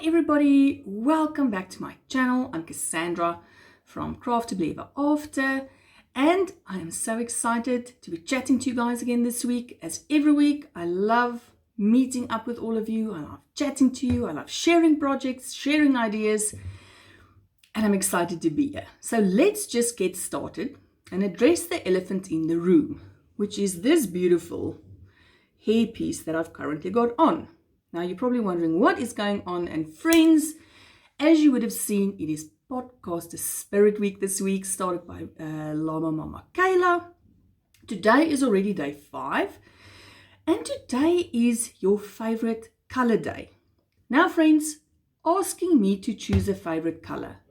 everybody, welcome back to my channel. I'm Cassandra from Craftable Ever After, and I am so excited to be chatting to you guys again this week. As every week, I love meeting up with all of you. I love chatting to you. I love sharing projects, sharing ideas, and I'm excited to be here. So let's just get started and address the elephant in the room, which is this beautiful hair piece that I've currently got on. Now you're probably wondering what is going on, and friends, as you would have seen, it is Podcaster Spirit Week this week, started by Llama Mama Kayla. Today is already day 5, and today is your favorite color day. Now friends, asking me to choose a favorite color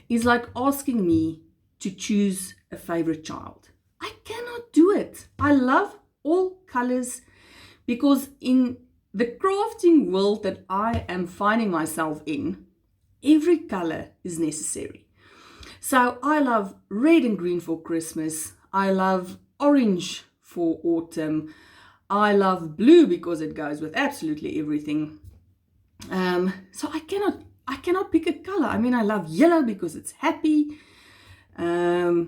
is like asking me to choose a favorite child. I cannot do it. I love all colors because in the crafting world that I am finding myself in, every color is necessary. So I love red and green for Christmas. I love orange for autumn. I love blue because it goes with absolutely everything. So I cannot pick a color. I mean, I love yellow because it's happy. I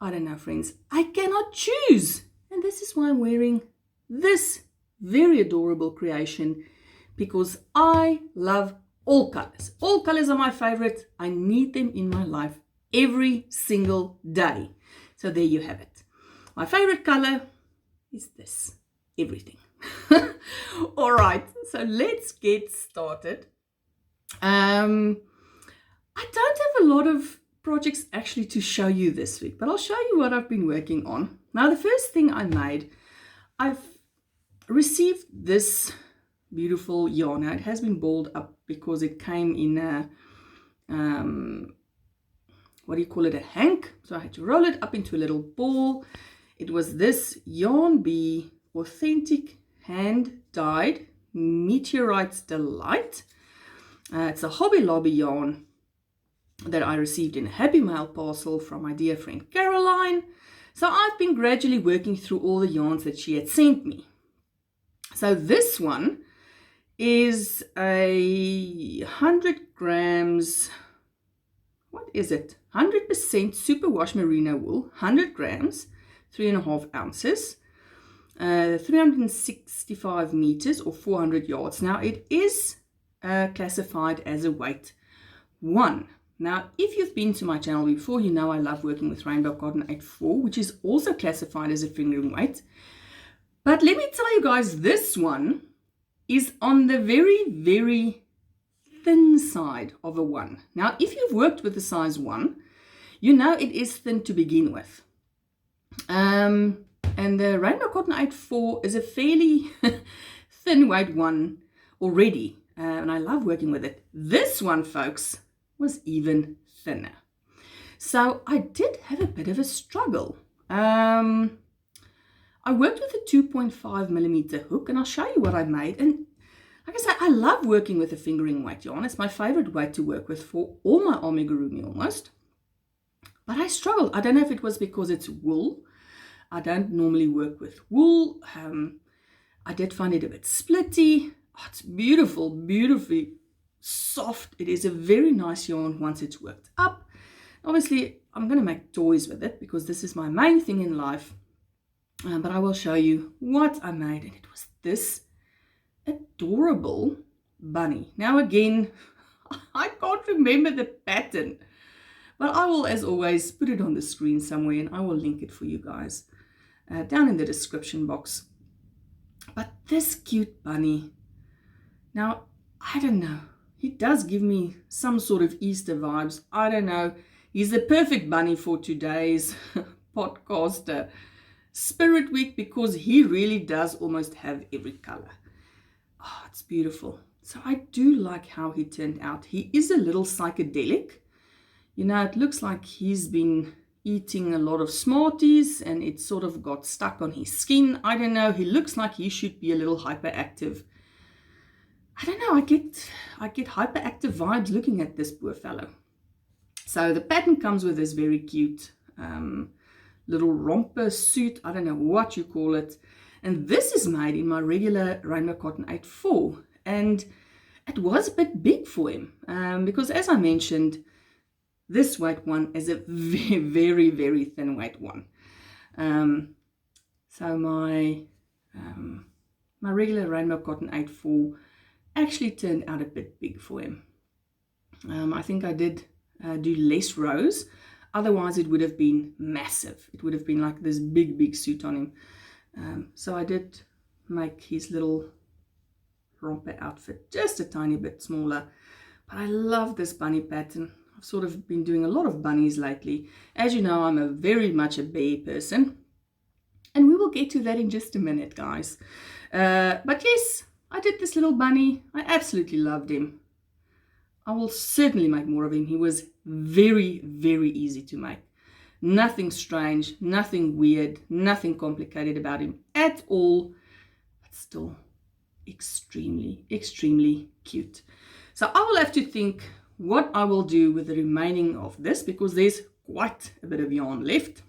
don't know, friends. I cannot choose. And this is why I'm wearing this very adorable creation, because I love all colors. All colors are my favorite. I need them in my life every single day. So there you have it. My favorite color is this. Everything. All right, so let's get started. I don't have a lot of projects actually to show you this week, but I'll show you what I've been working on. Now, the first thing I made, I've received this beautiful yarn. Now, it has been balled up because it came in a a hank. So I had to roll it up into a little ball. It was this Yarn Bee authentic hand dyed Meteorite's Delight. It's a Hobby Lobby yarn that I received in a Happy Mail parcel from my dear friend Caroline. So I've been gradually working through all the yarns that she had sent me. So this one is a 100 grams, what is it? 100% superwash merino wool, 100 grams, 3.5 ounces, 365 meters or 400 yards. Now it is classified as a weight 1. Now, if you've been to my channel before, you know I love working with Rainbow Cotton 84, which is also classified as a fingering weight. But let me tell you guys, this one is on the very, very thin side of a 1. Now, if you've worked with the size 1, you know it is thin to begin with. And the Rainbow Cotton 84 is a fairly thin weight 1 already. And I love working with it. This one, folks, was even thinner. So I did have a bit of a struggle. I worked with a 2.5 millimeter hook, and I'll show you what I made. And like I say, I love working with a fingering weight yarn. It's my favorite weight to work with for all my Amigurumi almost. But I struggled. I don't know if it was because it's wool. I don't normally work with wool. I did find it a bit splitty. Oh, it's beautiful, beautifully soft. It is a very nice yarn once it's worked up. Obviously, I'm going to make toys with it because this is my main thing in life. But I will show you what I made, and it was this adorable bunny. Now again, I can't remember the pattern, but I will, as always, put it on the screen somewhere, and I will link it for you guys down in the description box. But this cute bunny, now, I don't know, he does give me some sort of Easter vibes. I don't know, he's the perfect bunny for today's Podcaster Spirit Week because he really does almost have every color. Oh, it's beautiful. So I do like how he turned out. He is a little psychedelic. You know, it looks like he's been eating a lot of Smarties and it sort of got stuck on his skin. I don't know. He looks like he should be a little hyperactive. I don't know. I get hyperactive vibes looking at this poor fellow. So the pattern comes with this very cute little romper suit. I don't know what you call it. And this is made in my regular Rainbow Cotton 84. And it was a bit big for him because, as I mentioned, this weight one is a very, very, very thin weight one. So my regular rainbow cotton 8/4 actually turned out a bit big for him. I think I did do less rows. Otherwise, it would have been massive. It would have been like this big, big suit on him. So I did make his little romper outfit just a tiny bit smaller. But I love this bunny pattern. I've sort of been doing a lot of bunnies lately. As you know, I'm very much a bear person. And we will get to that in just a minute, guys. But yes, I did this little bunny. I absolutely loved him. I will certainly make more of him. He was very, very easy to make. Nothing strange, nothing weird, nothing complicated about him at all. But still extremely, extremely cute. So I will have to think what I will do with the remaining of this, because there's quite a bit of yarn left.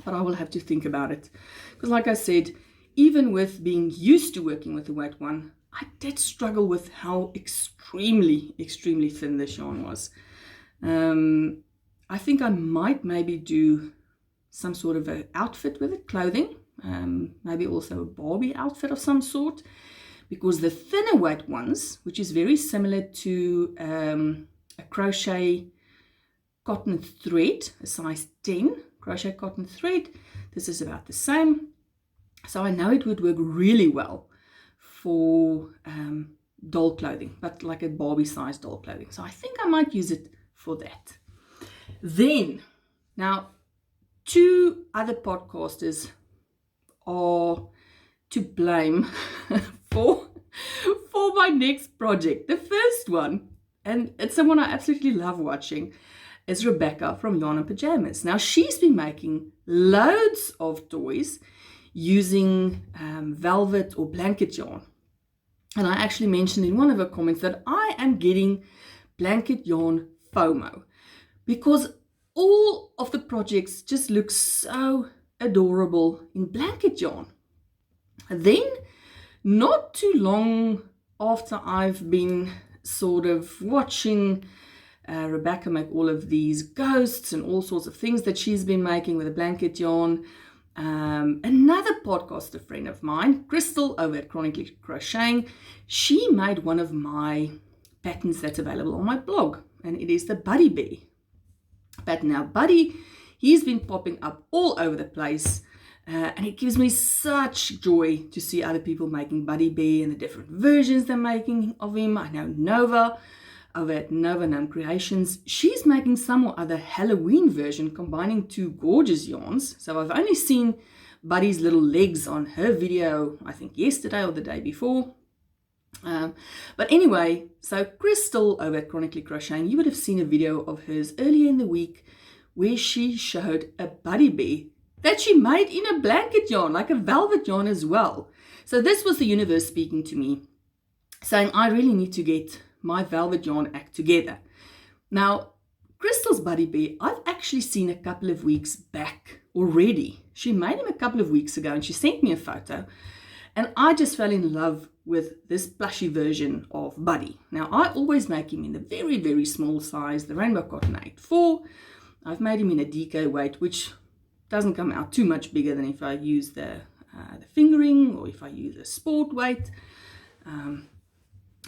But I will have to think about it. Because like I said, even with being used to working with the weight one, I did struggle with how extremely, extremely thin this yarn was. I think I might maybe do some sort of an outfit with it, clothing. Maybe also a Barbie outfit of some sort. Because the thinner weight ones, which is very similar to a crochet cotton thread, a size 10 crochet cotton thread, this is about the same. So I know it would work really well for doll clothing, but like a Barbie size doll clothing. So I think I might use it for that. Then, now, 2 other podcasters are to blame for my next project. The first one, and it's someone I absolutely love watching, is Rebecca from Yarn and Pajamas. Now, she's been making loads of toys using velvet or blanket yarn. And I actually mentioned in one of her comments that I am getting blanket yarn FOMO because all of the projects just look so adorable in blanket yarn. Then, not too long after I've been sort of watching Rebecca make all of these ghosts and all sorts of things that she's been making with a blanket yarn, another podcaster friend of mine, Crystal over at Chronically Crocheting, she made one of my patterns that's available on my blog, and it is the Buddy Bear pattern. Now, Buddy, he's been popping up all over the place, and it gives me such joy to see other people making Buddy Bear and the different versions they're making of him. I know Nova over at Nova Gnome Creations, she's making some or other Halloween version combining 2 gorgeous yarns. So I've only seen Buddy's little legs on her video, I think yesterday or the day before. But anyway, so Crystal over at Chronically Crocheting, you would have seen a video of hers earlier in the week where she showed a Buddy Bear that she made in a blanket yarn, like a velvet yarn as well. So this was the universe speaking to me, saying I really need to get my velvet yarn act together. Now, Crystal's Buddy Bear, I've actually seen a couple of weeks back already. She made him a couple of weeks ago and she sent me a photo, and I just fell in love with this plushy version of Buddy. Now, I always make him in the very, very small size, the Rainbow Cotton 8/4. I've made him in a DK weight, which doesn't come out too much bigger than if I use the fingering or if I use a sport weight.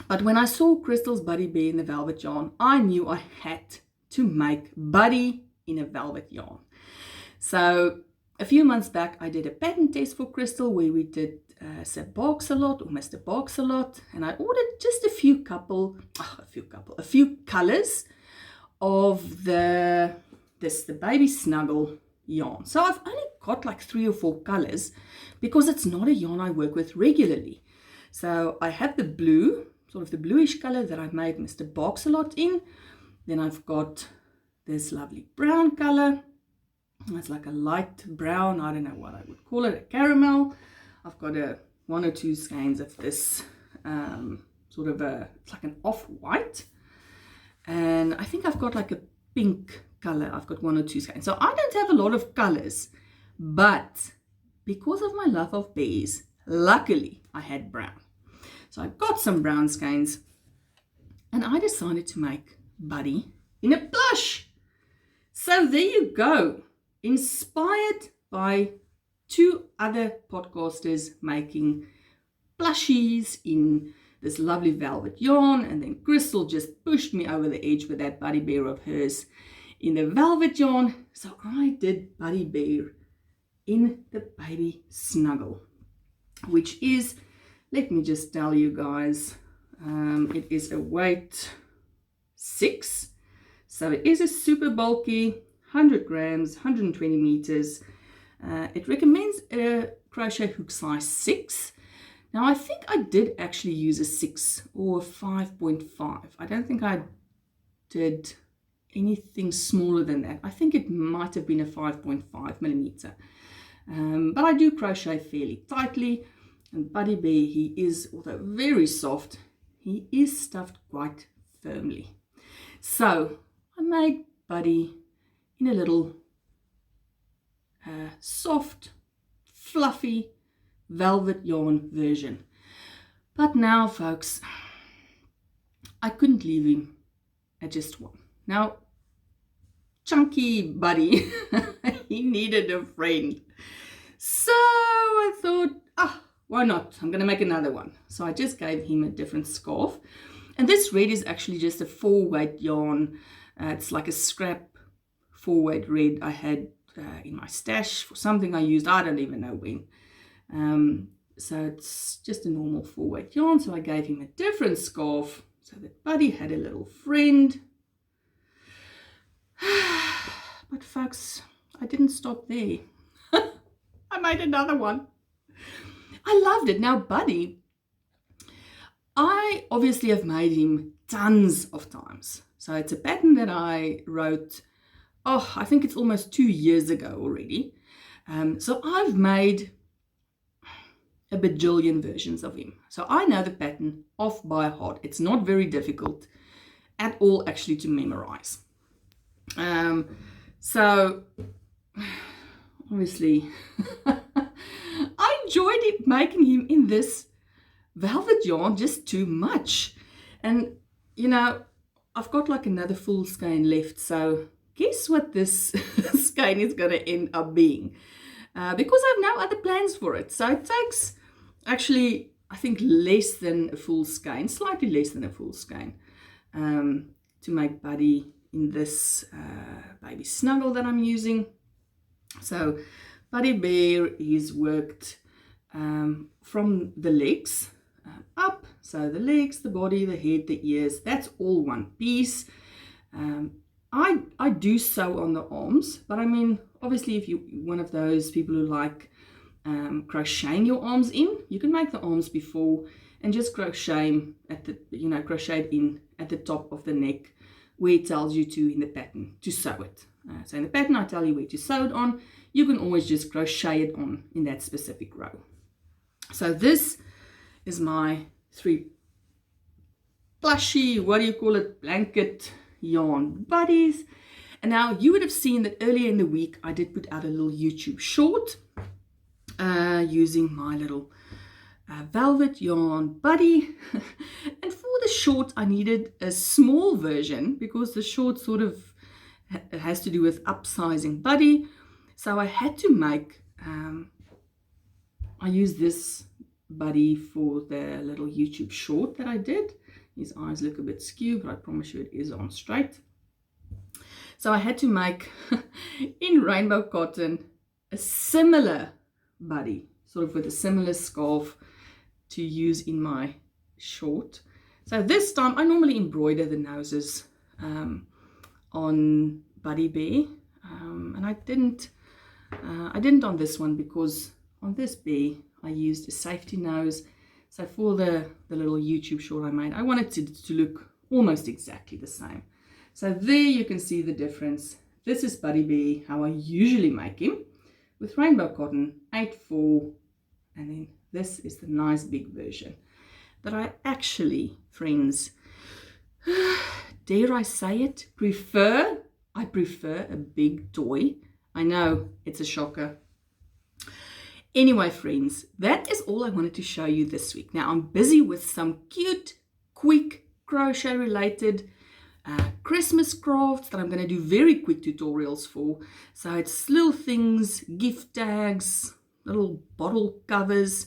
But when I saw Crystal's Buddy Bear in the velvet yarn, I knew I had to make Buddy in a velvet yarn. So a few months back, I did a pattern test for Crystal where we did Sir Barks-a-Lot or Mr. Barks-a-Lot, and I ordered just a few colors of the Baby Snuggle yarn. So I've only got like 3 or 4 colors because it's not a yarn I work with regularly. So I had the blue, sort of the bluish color that I made Mr. Barks-a-Lot in. Then I've got this lovely brown color. It's like a light brown, I don't know what I would call it, a caramel. I've got 1 or 2 skeins of this sort of it's like an off-white. And I think I've got like a pink color. I've got 1 or 2 skeins. So I don't have a lot of colors, but because of my love of bears, luckily I had brown. So I got some brown skeins and I decided to make Buddy in a plush. So there you go, inspired by 2 other podcasters making plushies in this lovely velvet yarn, and then Crystal just pushed me over the edge with that Buddy Bear of hers in the velvet yarn. So I did Buddy Bear in the baby snuggle, which is, let me just tell you guys, it is a weight 6, so it is a super bulky, 100 grams, 120 meters. It recommends a crochet hook size 6. Now I think I did actually use a 6 or a 5.5. I don't think I did anything smaller than that. I think it might have been a 5.5 millimeter. But I do crochet fairly tightly, and Buddy Bear, he is, although very soft, he is stuffed quite firmly. So I made Buddy in a little soft, fluffy velvet yarn version. But now, folks, I couldn't leave him at just one. Now, chunky Buddy, he needed a friend. So I thought, why not? I'm going to make another one. So I just gave him a different scarf. And this red is actually just a 4-weight yarn. It's like a scrap 4-weight red I had in my stash for something I used. I don't even know when. So it's just a normal 4-weight yarn. So I gave him a different scarf so that Buddy had a little friend. But folks, I didn't stop there. I made another one. I loved it. Now Buddy, I obviously have made him tons of times. So it's a pattern that I wrote, I think it's almost 2 years ago already. So I've made a bajillion versions of him. So I know the pattern off by heart. It's not very difficult at all actually to memorize. So obviously I enjoyed making him in this velvet yarn just too much. And you know, I've got like another full skein left, so guess what this skein is going to end up being, because I have no other plans for it. So it takes actually, I think, less than a full skein, slightly less than a full skein, to make Buddy in this baby snuggle that I'm using. So Buddy Bear is worked from the legs up, so the legs, the body, the head, the ears, that's all one piece. I do sew on the arms, but I mean, obviously if you're one of those people who like crocheting your arms in, you can make the arms before and just crochet at the, crochet in at the top of the neck where it tells you to in the pattern to sew it. So in the pattern I tell you where to sew it on. You can always just crochet it on in that specific row. So this is my 3 plushy, blanket yarn buddies. And now you would have seen that earlier in the week I did put out a little YouTube short using my little velvet yarn buddy. And for the short I needed a small version because the short sort of has to do with upsizing Buddy. So I had to make, I used this Buddy for the little YouTube short that I did. His eyes look a bit skewed, but I promise you it is on straight. So I had to make, in rainbow cotton, a similar Buddy, sort of with a similar scarf to use in my short. So this time I normally embroider the noses on Buddy Bear, and I didn't on this one because on this bear I used a safety nose. So for the little YouTube short I made, I wanted to look almost exactly the same. So there you can see the difference. This is Buddy Bear, how I usually make him, with rainbow cotton 8/4, and then this is the nice big version that I actually, friends, dare I say it, I prefer a big toy. I know it's a shocker. Anyway, friends, that is all I wanted to show you this week. Now I'm busy with some cute, quick crochet related Christmas crafts that I'm going to do very quick tutorials for. So it's little things, gift tags, little bottle covers,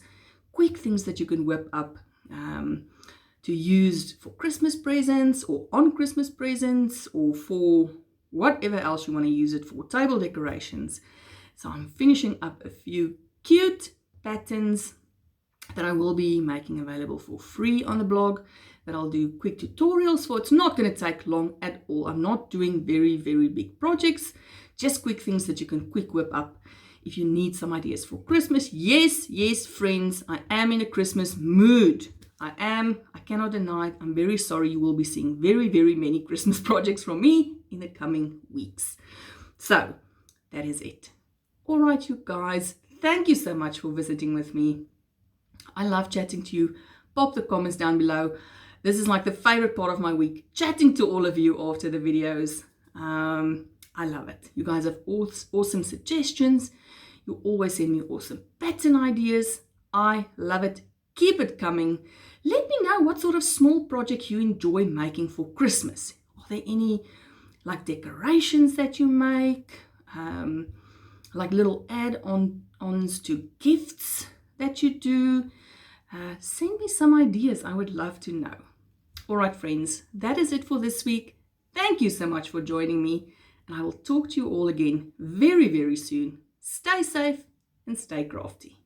quick things that you can whip up to use for Christmas presents or on Christmas presents or for whatever else you want to use it for, table decorations. So I'm finishing up a few cute patterns that I will be making available for free on the blog, that I'll do quick tutorials for. It's not going to take long at all. I'm not doing very, very big projects, just quick things that you can quick whip up if you need some ideas for Christmas. Yes, friends, I am in a Christmas mood. I cannot deny it. I'm very sorry. You will be seeing very, very many Christmas projects from me in the coming weeks. So that is it. All right, you guys, thank you so much for visiting with me. I love chatting to you. Pop the comments down below. This is like the favorite part of my week, chatting to all of you after the videos. I love it. You guys have awesome suggestions. You always send me awesome pattern ideas. I love it. Keep it coming. Let me know what sort of small project you enjoy making for Christmas. Are there any like decorations that you make? Like little add-ons to gifts that you do? Send me some ideas. I would love to know. All right, friends, that is it for this week. Thank you so much for joining me, and I will talk to you all again very, very soon. Stay safe and stay crafty.